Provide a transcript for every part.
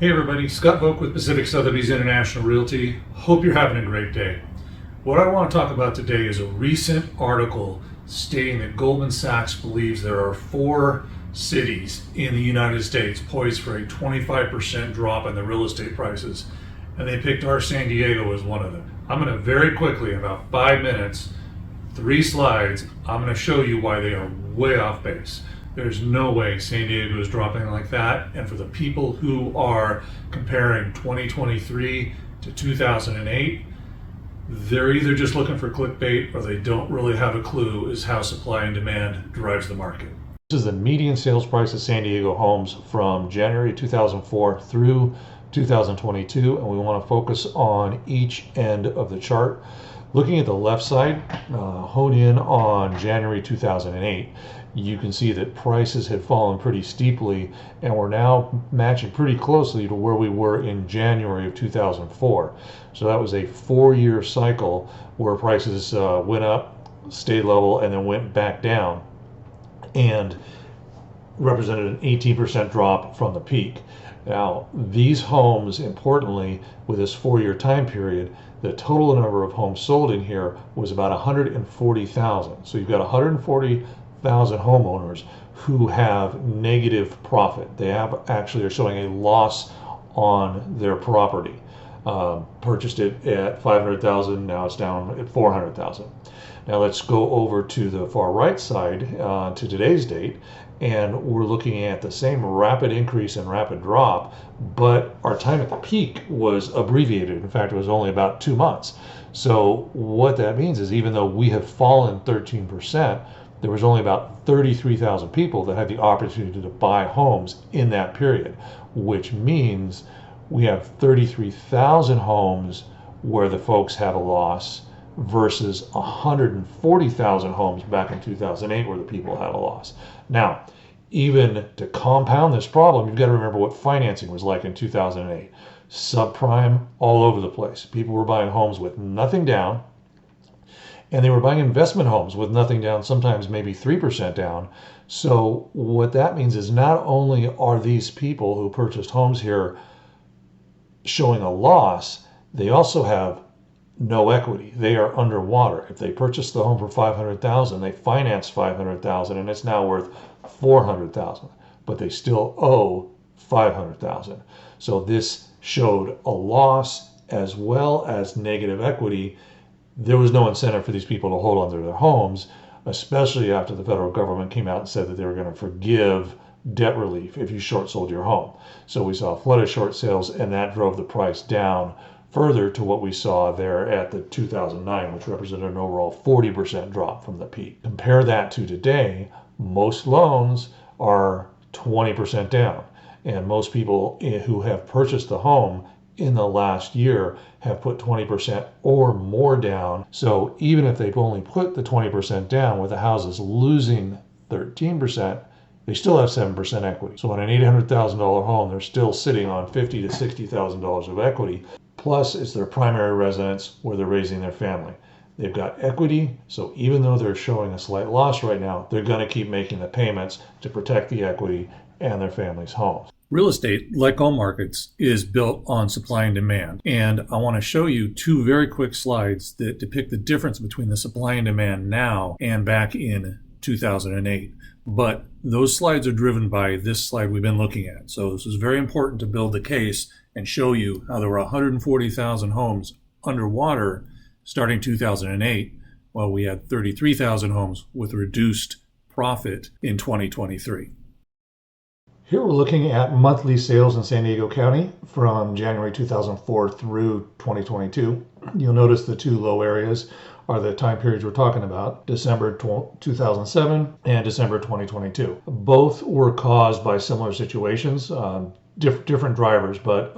Hey everybody, Scott Voak with Pacific Sotheby's International Realty. Hope you're having a great day. What I want to talk about today is a recent article stating that Goldman Sachs believes there are 4 cities in the United States poised for a 25% drop in the real estate prices, and they picked our San Diego as one of them. I'm going to very quickly, in about 5 minutes, 3 slides, I'm going to show you why they are way off base. There's no way San Diego is dropping like that. And for the people who are comparing 2023 to 2008, they're either just looking for clickbait or they don't really have a clue as how supply and demand drives the market. This is the median sales price of San Diego homes from January 2004 through 2022, and we want to focus on each end of the chart. Looking at the left side, hone in on January 2008, you can see that prices had fallen pretty steeply and we're now matching pretty closely to where we were in January of 2004. So that was a 4-year cycle where prices went up, stayed level, and then went back down, and represented an 18% drop from the peak. Now, these homes, importantly, with this 4-year time period, the total number of homes sold in here was about 140,000. So you've got 140,000 homeowners who have negative profit. They actually are showing a loss on their property. Purchased it at 500,000, now it's down at 400,000. Now let's go over to the far right side to today's date, and we're looking at the same rapid increase and rapid drop, but our time at the peak was abbreviated. In fact, it was only about 2 months. So what that means is even though we have fallen 13%, there was only about 33,000 people that had the opportunity to buy homes in that period, which means we have 33,000 homes where the folks had a loss versus 140,000 homes back in 2008 where the people had a loss. Now, even to compound this problem, you've got to remember what financing was like in 2008. Subprime all over the place. People were buying homes with nothing down, and they were buying investment homes with nothing down, sometimes maybe 3% down. So what that means is not only are these people who purchased homes here showing a loss, they also have no equity. They are underwater. If they purchased the home for 500,000, they financed 500,000 and it's now worth 400,000, but they still owe 500,000. So this showed a loss as well as negative equity. There was no incentive for these people to hold on to their homes, especially after the federal government came out and said that they were going to forgive debt relief if you short sold your home. So we saw a flood of short sales, and that drove the price down further to what we saw there at the 2009, which represented an overall 40% drop from the peak. Compare that to today, most loans are 20% down, and most people who have purchased the home in the last year have put 20% or more down. So even if they've only put the 20% down with the houses losing 13%, they still have 7% equity. So on an $800,000 home, they're still sitting on $50,000 to $60,000 of equity. Plus, it's their primary residence where they're raising their family. They've got equity, so even though they're showing a slight loss right now, they're going to keep making the payments to protect the equity and their family's homes. Real estate, like all markets, is built on supply and demand. And I want to show you 2 very quick slides that depict the difference between the supply and demand now and back in 2008. But those slides are driven by this slide we've been looking at. So this is very important to build the case and show you how there were 140,000 homes underwater starting 2008, while we had 33,000 homes with reduced profit in 2023. Here we're looking at monthly sales in San Diego County from January 2004 through 2022. You'll notice the 2 low areas are the time periods we're talking about, December 2007 and December 2022. Both were caused by similar situations, different drivers, but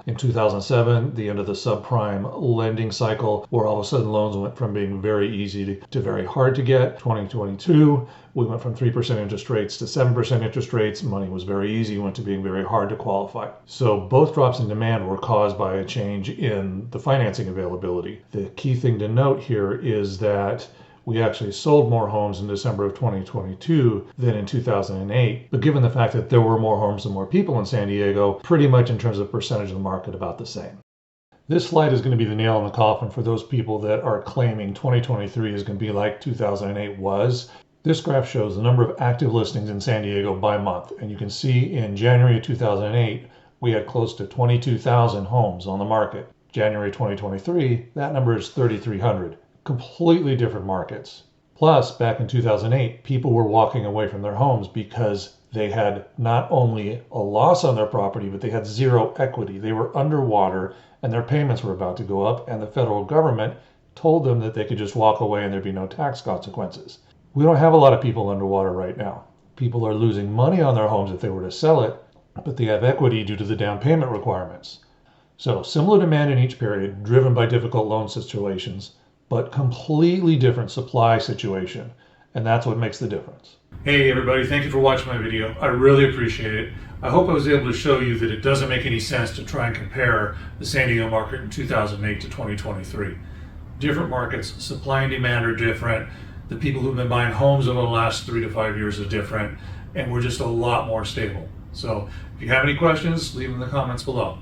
in 2007, the end of the subprime lending cycle, where all of a sudden loans went from being very easy to very hard to get. 2022, we went from 3% interest rates to 7% interest rates. Money was very easy, went to being very hard to qualify. So both drops in demand were caused by a change in the financing availability. The key thing to note here is that We actually sold more homes in December of 2022 than in 2008. But given the fact that there were more homes and more people in San Diego, pretty much in terms of percentage of the market, about the same. This slide is going to be the nail in the coffin for those people that are claiming 2023 is going to be like 2008 was. This graph shows the number of active listings in San Diego by month. And you can see in January of 2008, we had close to 22,000 homes on the market. January 2023, that number is 3,300. Completely different markets. Plus, back in 2008, people were walking away from their homes because they had not only a loss on their property, but they had zero equity. They were underwater and their payments were about to go up, and the federal government told them that they could just walk away and there'd be no tax consequences. We don't have a lot of people underwater right now. People are losing money on their homes if they were to sell it, but they have equity due to the down payment requirements. So similar demand in each period, driven by difficult loan situations, but completely different supply situation. And that's what makes the difference. Hey everybody, thank you for watching my video. I really appreciate it. I hope I was able to show you that it doesn't make any sense to try and compare the San Diego market in 2008 to 2023. Different markets, supply and demand are different. The people who've been buying homes over the last 3 to 5 years are different, and we're just a lot more stable. So if you have any questions, leave them in the comments below.